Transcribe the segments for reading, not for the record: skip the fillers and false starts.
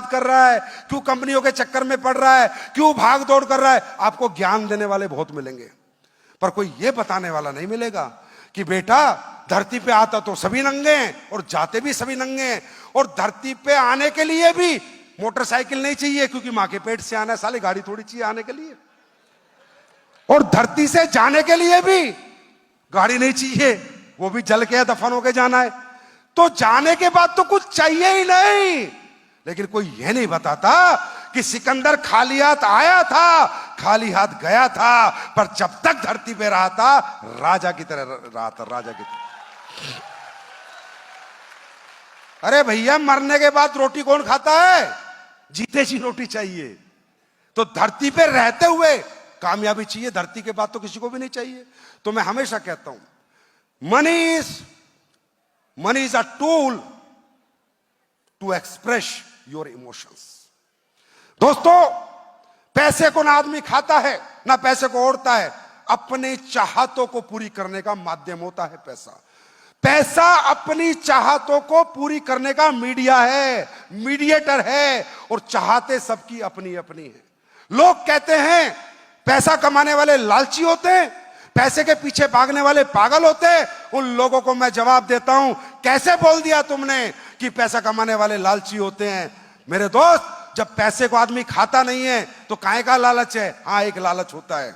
बर्बाद कर रहा है, क्यों कंपनियों के चक्कर में पड़ रहा है, क्यों भाग दौड़ कर रहा है। आपको ज्ञान देने वाले बहुत मिलेंगे, पर कोई यह बताने वाला नहीं मिलेगा कि बेटा धरती पे आता तो सभी नंगे हैं और जाते भी सभी नंगे हैं, और धरती पे आने के लिए भी मोटरसाइकिल नहीं चाहिए, क्योंकि मां के पेट से आना है, साले गाड़ी थोड़ी चाहिए आने के लिए। और धरती से जाने के लिए भी गाड़ी नहीं चाहिए, वो भी जल के दफन होके जाना है। तो जाने के बाद तो कुछ चाहिए ही नहीं। लेकिन कोई यह नहीं बताता कि सिकंदर खाली हाथ आया था, खाली हाथ गया था, पर जब तक धरती पे रहा था राजा की तरह रहा था, राजा की तरह। अरे भैया, मरने के बाद रोटी कौन खाता है? जीते जी रोटी चाहिए। तो धरती पे रहते हुए कामयाबी चाहिए, धरती के बाद तो किसी को भी नहीं चाहिए। तो मैं हमेशा कहता हूं, money is a tool to express your emotions. दोस्तों, पैसे को ना आदमी खाता है ना पैसे को ओढ़ता है, अपने चाहतों को पूरी करने का माध्यम होता है पैसा। पैसा अपनी चाहतों को पूरी करने का मीडिया है, मीडिएटर है, और चाहते सबकी अपनी अपनी है। लोग कहते हैं पैसा कमाने वाले लालची होते हैं, पैसे के पीछे भागने वाले पागल होते हैं। उन लोगों को मैं जवाब देता हूं, कैसे बोल दिया तुमने कि पैसा कमाने वाले लालची होते हैं? मेरे दोस्त, जब पैसे को आदमी खाता नहीं है तो काहे का लालच है? हाँ, एक लालच होता है।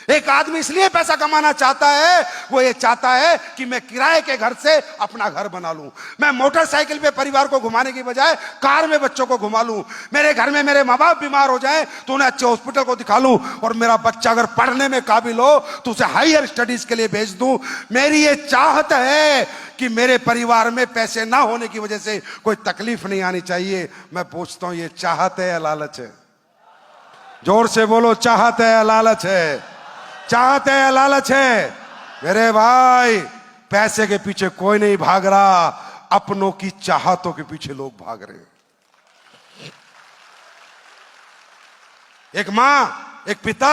एक आदमी इसलिए पैसा कमाना चाहता है, वो ये चाहता है कि मैं किराए के घर से अपना घर बना लूं, मैं मोटरसाइकिल पे परिवार को घुमाने की बजाय कार में बच्चों को घुमा लूं, मेरे घर में मेरे माँ बाप बीमार हो जाएं तो उन्हें अच्छे हॉस्पिटल को दिखा लूं, और मेरा बच्चा अगर पढ़ने में काबिल हो तो उसे हायर स्टडीज के लिए भेज दूं। मेरी ये चाहत है कि मेरे परिवार में पैसे ना होने की वजह से कोई तकलीफ नहीं आनी चाहिए। मैं पूछता हूं, ये चाहत है या लालच है? जोर से बोलो, चाहत है या लालच है? चाहत है या लालच है? मेरे भाई, पैसे के पीछे कोई नहीं भाग रहा, अपनों की चाहतों के पीछे लोग भाग रहे हैं। एक मां, एक पिता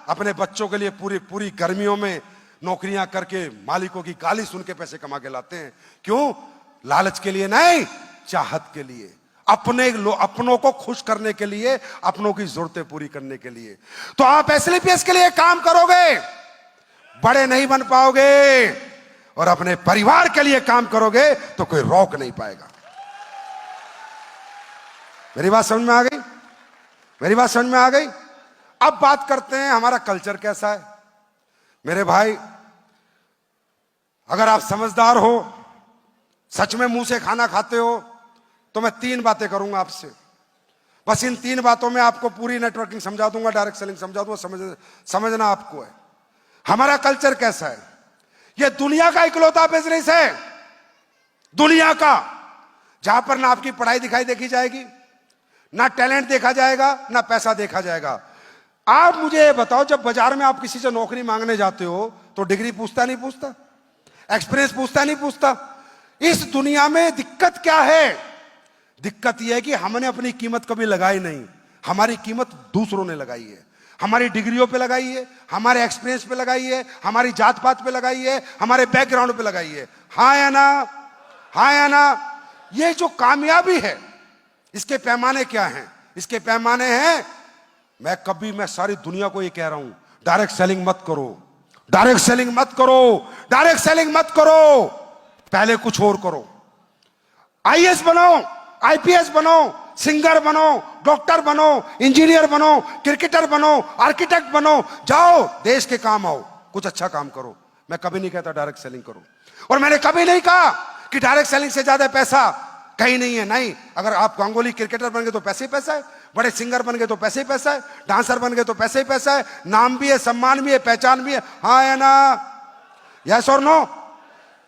अपने बच्चों के लिए पूरी पूरी गर्मियों में नौकरियां करके मालिकों की गाली सुन के पैसे कमा के लाते हैं। क्यों? लालच के लिए नहीं, चाहत के लिए, अपनों को खुश करने के लिए, अपनों की जरूरतें पूरी करने के लिए। तो आप एसएलपीएस के लिए काम करोगे, बड़े नहीं बन पाओगे, और अपने परिवार के लिए काम करोगे तो कोई रोक नहीं पाएगा। मेरी बात समझ में आ गई? मेरी बात समझ में आ गई? अब बात करते हैं हमारा कल्चर कैसा है। मेरे भाई, अगर आप समझदार हो, सच में मुंह से खाना खाते हो, तो मैं 3 बातें करूंगा आपसे। बस इन 3 बातों में आपको पूरी नेटवर्किंग समझा दूंगा, डायरेक्ट सेलिंग समझा दूंगा। समझना आपको है हमारा कल्चर कैसा है। यह दुनिया का इकलौता बिजनेस है, दुनिया का, जहां पर ना आपकी पढ़ाई दिखाई देखी जाएगी, ना टैलेंट देखा जाएगा, ना पैसा देखा जाएगा। आप मुझे बताओ, जब बाजार में आप किसी से नौकरी मांगने जाते हो तो डिग्री पूछता नहीं पूछता, एक्सपीरियंस पूछता नहीं पूछता? इस दुनिया में दिक्कत क्या है? दिक्कत यह है कि हमने अपनी कीमत कभी लगाई नहीं, हमारी कीमत दूसरों ने लगाई है। हमारी डिग्रियों पे लगाई है, हमारे एक्सपीरियंस पे लगाई है, हमारी जात पात पे लगाई है, हमारे बैकग्राउंड पे लगाई है। हाँ या ना? हाँ या ना? ये जो कामयाबी है, इसके पैमाने क्या हैं? इसके पैमाने हैं, मैं सारी दुनिया को ये कह रहा हूं, डायरेक्ट सेलिंग मत करो, डायरेक्ट सेलिंग मत करो, डायरेक्ट सेलिंग मत करो, पहले कुछ और करो। आईएएस बनो, आईपीएस बनो, सिंगर बनो, डॉक्टर बनो, इंजीनियर बनो, क्रिकेटर बनो, आर्किटेक्ट बनो, जाओ देश के काम आओ, कुछ अच्छा काम करो। मैं कभी नहीं कहता डायरेक्ट सेलिंग करो, और मैंने कभी नहीं कहा कि डायरेक्ट सेलिंग से ज्यादा पैसा कहीं नहीं है। नहीं, अगर आप गांगुली क्रिकेटर बन गए तो पैसे ही पैसा है, बड़े सिंगर बन गए तो पैसे ही पैसा है, डांसर बन गए तो पैसे ही पैसा है, नाम भी है, सम्मान भी है, पहचान भी है। हाँ या ना? यस और नो?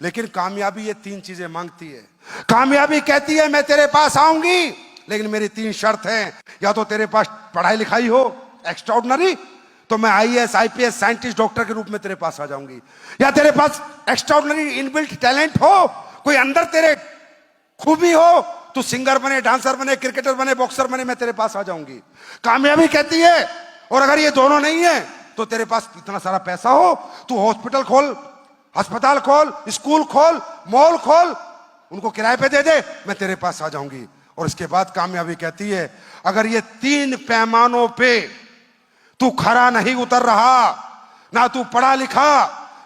लेकिन कामयाबी ये 3 चीजें मांगती है। कामयाबी कहती है मैं तेरे पास आऊंगी, लेकिन मेरी 3 शर्त हैं। या तो तेरे पास पढ़ाई लिखाई हो एक्स्ट्राऑर्डिनरी, तो मैं आईएएस, आईपीएस, साइंटिस्ट, डॉक्टर के रूप में तेरे पास आ जाऊंगी। या तेरे पास एक्स्ट्राऑर्डिनरी इनबिल्ट टैलेंट हो, कोई अंदर तेरे खूबी हो, तू सिंगर बने, डांसर बने, क्रिकेटर बने, बॉक्सर बने, मैं तेरे पास आ जाऊंगी। कामयाबी कहती है, और अगर ये दोनों नहीं है तो तेरे पास इतना सारा पैसा हो, तू हॉस्पिटल खोल, अस्पताल खोल, स्कूल खोल, मॉल खोल, उनको किराए पे दे दे, मैं तेरे पास आ जाऊंगी। और इसके बाद कामयाबी कहती है, अगर ये 3 पैमानों पे तू खरा नहीं उतर रहा, ना तू पढ़ा लिखा,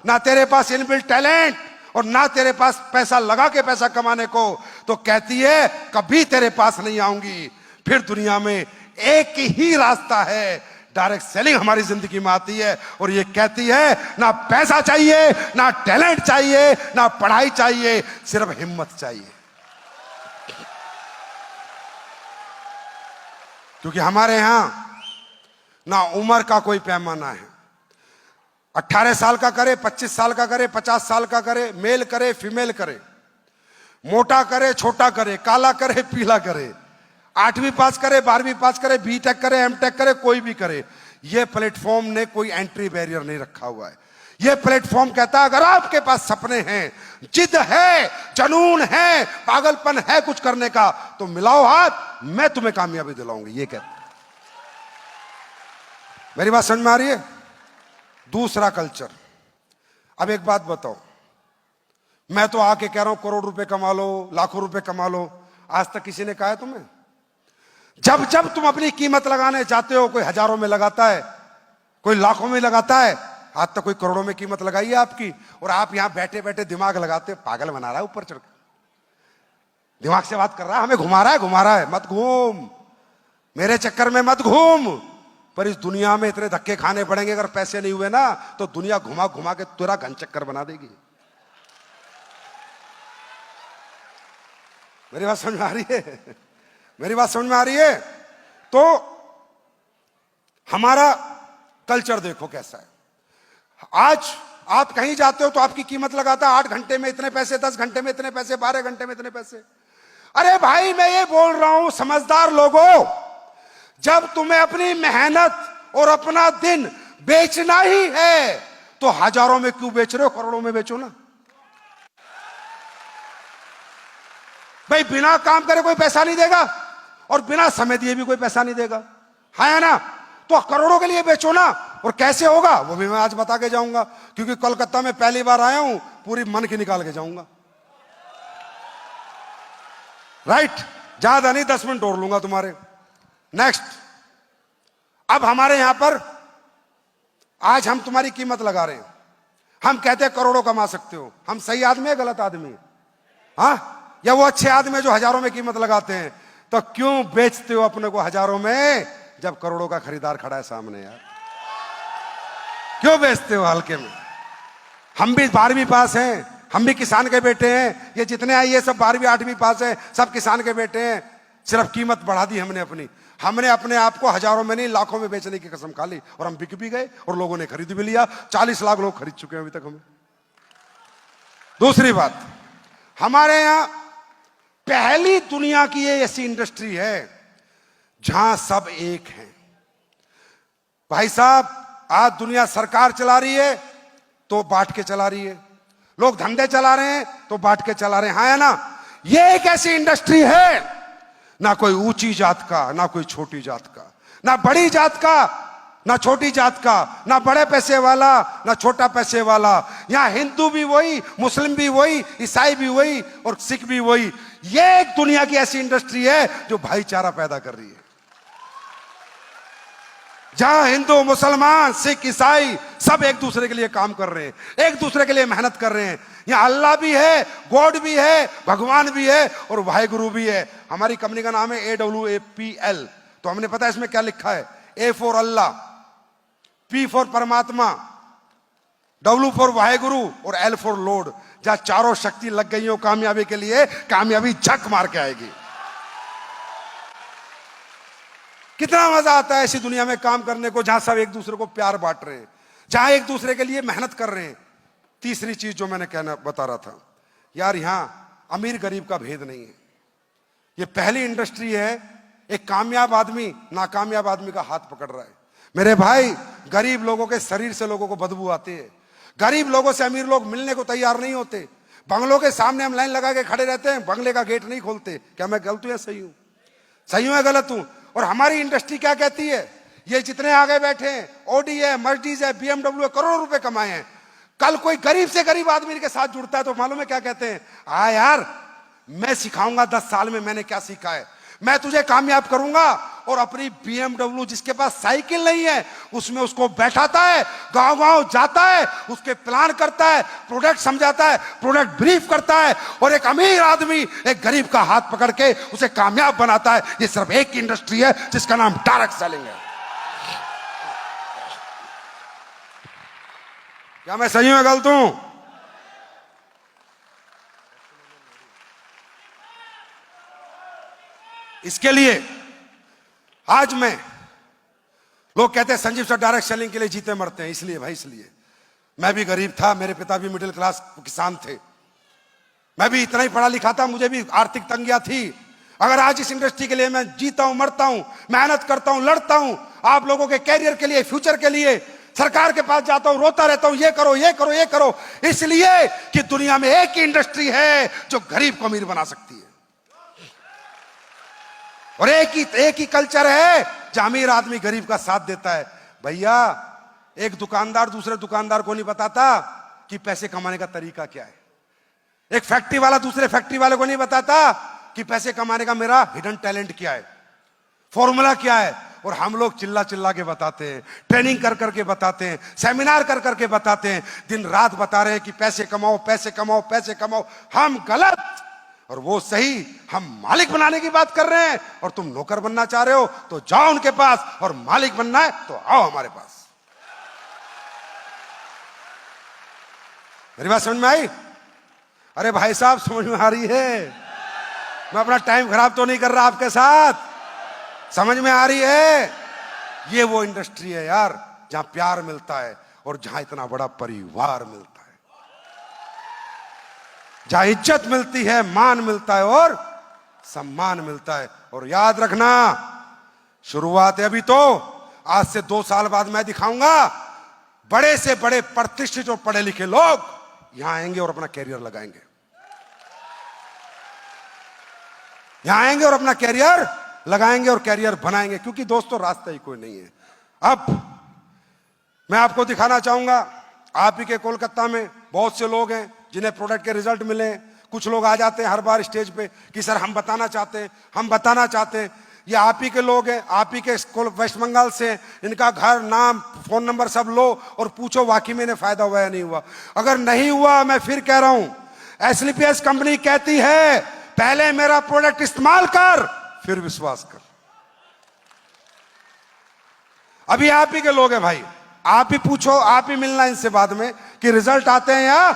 ना तेरे पास इनबिल्ट टैलेंट, और ना तेरे पास पैसा लगा के पैसा कमाने को, तो कहती है कभी तेरे पास नहीं आऊंगी। फिर दुनिया में एक ही रास्ता है, डायरेक्ट सेलिंग हमारी जिंदगी में आती है और ये कहती है ना पैसा चाहिए, ना टैलेंट चाहिए, ना पढ़ाई चाहिए, सिर्फ हिम्मत चाहिए। क्योंकि हमारे यहां ना उम्र का कोई पैमाना है। 18 साल का करे, 25 साल का करे, 50 साल का करे, मेल करे, फीमेल करे, मोटा करे, छोटा करे, काला करे, पीला करे, 8वीं पास करे, 12वीं पास करे, बीटेक करे, एमटेक करे, कोई भी करे। यह प्लेटफॉर्म ने कोई एंट्री बैरियर नहीं रखा हुआ है। यह प्लेटफॉर्म कहता है अगर आपके पास सपने हैं, जिद है, जुनून है, पागलपन है कुछ करने का, तो मिलाओ हाथ, मैं तुम्हें कामयाबी दिलाऊंगी। ये कहता है। मेरी बात समझ में आ रही है? दूसरा कल्चर। अब एक बात बताओ, मैं तो आके कह रहा हूं करोड़ रुपए कमा लो, लाखों रुपए कमा लो, आज तक किसी ने कहा है तुम्हें? जब जब तुम अपनी कीमत लगाने जाते हो, कोई हजारों में लगाता है, कोई लाखों में लगाता है, आज तक कोई करोड़ों में कीमत लगाई है आपकी? और आप यहां बैठे बैठे दिमाग लगाते, पागल बना रहा है ऊपर चढ़ के, दिमाग से बात कर रहा है, हमें घुमा रहा है। मत घूम, मेरे चक्कर में मत घूम। पर इस दुनिया में इतने धक्के खाने पड़ेंगे, अगर पैसे नहीं हुए ना तो दुनिया घुमा घुमा के तेरा घन चक्कर बना देगी। मेरी बात समझ में आ रही है? मेरी बात समझ में आ रही है? तो हमारा कल्चर देखो कैसा है। आज आप कहीं जाते हो तो आपकी कीमत लगाता है 8 घंटे में इतने पैसे, 10 घंटे में इतने पैसे, 12 घंटे में इतने पैसे। अरे भाई मैं ये बोल रहा हूं समझदार लोगों, जब तुम्हें अपनी मेहनत और अपना दिन बेचना ही है तो हजारों में क्यों बेच रहे हो, करोड़ों में बेचो ना। भाई बिना काम करे कोई पैसा नहीं देगा और बिना समय दिए भी कोई पैसा नहीं देगा, है ना? तो करोड़ों के लिए बेचो ना। और कैसे होगा वो भी मैं आज बता के जाऊंगा, क्योंकि कोलकाता में पहली बार आया हूं, पूरी मन की निकाल के जाऊंगा। राइट? ज्यादा नहीं, 10 मिनट और लूंगा तुम्हारे। नेक्स्ट, अब हमारे यहां पर आज हम तुम्हारी कीमत लगा रहे हैं, हम कहते हैं करोड़ों कमा सकते हो। हम सही आदमी है, गलत आदमी? हाँ, या वो अच्छे आदमी जो हजारों में कीमत लगाते हैं? तो क्यों बेचते हो अपने को हजारों में जब करोड़ों का खरीदार खड़ा है सामने? यार क्यों बेचते हो हल्के में? हम भी 12वीं पास हैं, हम भी किसान के बेटे हैं, ये जितने आई है सब 12वीं 8वीं पास है, सब किसान के बेटे हैं। सिर्फ कीमत बढ़ा दी हमने अपने आप को हजारों में नहीं लाखों में बेचने की कसम खा ली, और हम बिक भी गए और लोगों ने खरीद भी लिया। 40 लाख लोग खरीद चुके हैं अभी तक हमें। दूसरी बात, हमारे यहां पहली दुनिया की ये ऐसी इंडस्ट्री है जहां सब एक है। भाई साहब, आज दुनिया सरकार चला रही है तो बांट के चला रही है, लोग धंधे चला रहे हैं तो बांट के चला रहे हैं, हाँ है ना? ये एक ऐसी इंडस्ट्री है, ना कोई ऊंची जात का, ना कोई छोटी जात का, ना बड़ी जात का, ना छोटी जात का, ना बड़े पैसे वाला, ना छोटा पैसे वाला। यहां हिंदू भी वही, मुस्लिम भी वही, ईसाई भी वही और सिख भी वही। ये एक दुनिया की ऐसी इंडस्ट्री है जो भाईचारा पैदा कर रही है, जहां हिंदू, मुसलमान, सिख, ईसाई सब एक दूसरे के लिए काम कर रहे हैं, एक दूसरे के लिए मेहनत कर रहे हैं। यहां अल्लाह भी है, गॉड भी है, भगवान भी है और वाहिगुरु भी है। हमारी कंपनी का नाम है AWAPL। तो हमने पता है इसमें क्या लिखा है? A for Allah, P for परमात्मा, W फॉर वाहिगुरु और L फॉर लॉर्ड। जहां चारों शक्ति लग गई हो कामयाबी के लिए, कामयाबी झक मार के आएगी। कितना मजा आता है ऐसी दुनिया में काम करने को, जहां सब एक दूसरे को प्यार बांट रहे हैं, जहां एक दूसरे के लिए मेहनत कर रहे हैं। तीसरी चीज जो मैंने बता रहा था यार, यहां अमीर गरीब का भेद नहीं है। ये पहली इंडस्ट्री है, एक कामयाब आदमी नाकामयाब आदमी का हाथ पकड़ रहा है। मेरे भाई, गरीब लोगों के शरीर से लोगों को बदबू आती है, गरीब लोगों से अमीर लोग मिलने को तैयार नहीं होते। बंगलों के सामने हम लाइन लगा के खड़े रहते हैं, बंगले का गेट नहीं खोलते। क्या मैं गलत हूं या सही हूं? सही हूं या गलत हूं? और हमारी इंडस्ट्री क्या कहती है? ये जितने आगे बैठे हैं, ऑडी है, मर्सिडीज है, BMW है, करोड़ों रुपए कमाए हैं। कल कोई गरीब से गरीब आदमी के साथ जुड़ता है तो मालूम है क्या कहते हैं? हाँ यार, मैं सिखाऊंगा 10 साल में मैंने क्या सीखा है। मैं तुझे कामयाब करूंगा। और अपनी BMW जिसके पास साइकिल नहीं है उसमें उसको बैठाता है, गांव गांव जाता है, उसके प्लान करता है, प्रोडक्ट समझाता है, प्रोडक्ट ब्रीफ करता है, और एक अमीर आदमी एक गरीब का हाथ पकड़ के उसे कामयाब बनाता है। ये सिर्फ एक इंडस्ट्री है जिसका नाम डायरेक्ट सेलिंग है। क्या मैं सही में गलत हूं? इसके लिए आज मैं, लोग कहते हैं संजीव सर डायरेक्ट सेलिंग के लिए जीते मरते हैं, इसलिए भाई, इसलिए मैं भी गरीब था, मेरे पिता भी मिडिल क्लास किसान थे, मैं भी इतना ही पढ़ा लिखा था, मुझे भी आर्थिक तंगियां थी। अगर आज इस इंडस्ट्री के लिए मैं जीता हूं, मरता हूं, मेहनत करता हूं, लड़ता हूं, आप लोगों के कैरियर के लिए, फ्यूचर के लिए, सरकार के पास जाता हूं, रोता रहता हूं, ये करो ये करो ये करो, इसलिए कि दुनिया में एक ही इंडस्ट्री है जो गरीब को अमीर बना सकती है, और एक ही कल्चर है जहां अमीर आदमी गरीब का साथ देता है। भैया, एक दुकानदार दूसरे दुकानदार को नहीं बताता कि पैसे कमाने का तरीका क्या है। एक फैक्ट्री वाला दूसरे फैक्ट्री वाले को नहीं बताता कि पैसे कमाने का मेरा हिडन टैलेंट क्या है, फॉर्मूला क्या है। और हम लोग चिल्ला चिल्ला के बताते हैं, ट्रेनिंग कर करके बताते हैं, सेमिनार कर करके बताते हैं, दिन रात बता रहे हैं कि पैसे कमाओ पैसे कमाओ पैसे कमाओ। हम गलत और वो सही। हम मालिक बनाने की बात कर रहे हैं और तुम नौकर बनना चाह रहे हो, तो जाओ उनके पास, और मालिक बनना है तो आओ हमारे पास। मेरी बात समझ में आई? अरे भाई साहब, समझ में आ रही है? मैं अपना टाइम खराब तो नहीं कर रहा आपके साथ, समझ में आ रही है? ये वो इंडस्ट्री है यार जहां प्यार मिलता है और जहां इतना बड़ा परिवार मिलता है, जहां इज्जत मिलती है, मान मिलता है और सम्मान मिलता है। और याद रखना, शुरुआत है अभी, तो आज से 2 साल बाद मैं दिखाऊंगा बड़े से बड़े प्रतिष्ठित और पढ़े लिखे लोग यहां आएंगे और अपना कैरियर लगाएंगे, यहां आएंगे और अपना कैरियर लगाएंगे और कैरियर बनाएंगे, क्योंकि दोस्तों रास्ता ही कोई नहीं है। अब मैं आपको दिखाना चाहूंगा, आप ही के कोलकाता में बहुत से लोग हैं जिन्हें प्रोडक्ट के रिजल्ट मिले। कुछ लोग आ जाते हैं हर बार स्टेज पे कि सर हम बताना चाहते हैं, हम बताना चाहते हैं। ये आप ही के लोग हैं, आप ही के वेस्ट बंगाल से, इनका घर, नाम, फोन नंबर सब लो और पूछो वाकई में इन्हें फायदा हुआ या नहीं हुआ। अगर नहीं हुआ, मैं फिर कह रहा हूं, एसलीपीएस कंपनी कहती है पहले मेरा प्रोडक्ट इस्तेमाल कर फिर विश्वास कर। अभी आप ही के लोग हैं भाई, आप ही पूछो, आप ही मिलना इनसे बाद में कि रिजल्ट आते हैं या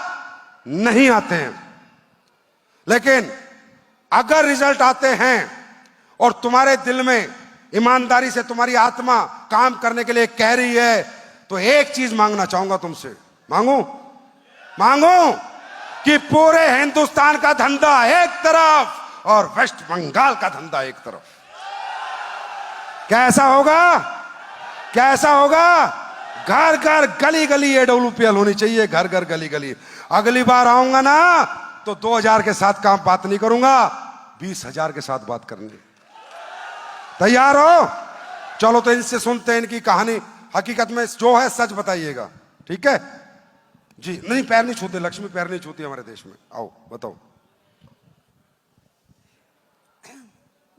नहीं आते हैं। लेकिन अगर रिजल्ट आते हैं और तुम्हारे दिल में ईमानदारी से तुम्हारी आत्मा काम करने के लिए कह रही है, तो एक चीज मांगना चाहूंगा तुमसे। मांगू कि पूरे हिंदुस्तान का धंधा एक तरफ और वेस्ट बंगाल का धंधा एक तरफ। कैसा होगा? घर घर गली गली AWPL होनी चाहिए, घर घर गली गली। अगली बार आऊंगा ना तो 2000 के साथ काम बात नहीं करूंगा, 20,000 के साथ बात करनी। तैयार हो? चलो तो इनसे सुनते हैं इनकी कहानी। हकीकत में जो है सच बताइएगा, ठीक है जी? नहीं, पैर नहीं छूते, लक्ष्मी पैर नहीं छूती हमारे देश में। आओ बताओ।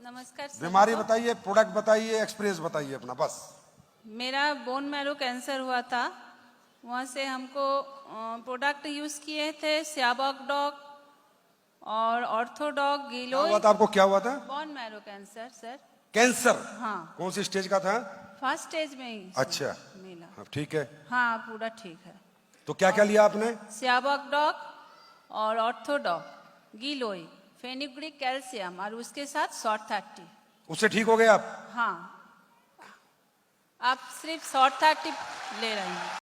नमस्कार। बीमारी बताइए, प्रोडक्ट बताइए, एक्सपीरियंस बताइए अपना बस। मेरा बोन मैरो कैंसर हुआ था, वहाँ से हमको प्रोडक्ट यूज़ किए थे, सियाबॉक डॉग और ऑर्थोडॉग, गिलोय। हुआ था आपको? क्या हुआ था? Bone marrow cancer sir. Cancer? हाँ। कौन सी स्टेज का था? फर्स्ट स्टेज में ही अच्छा मिला। हाँ, ठीक है। हाँ, पूरा ठीक है। तो क्या क्या लिया आपने? सियाबॉक डॉग और ऑर्थोडॉग, गिलोय, फेनुग्रिक कैल्शियम और उसके साथ शॉर्ट 30। उससे ठीक हो गए आप? हाँ, आप सिर्फ शॉर्ट 30 ले रहे हैं।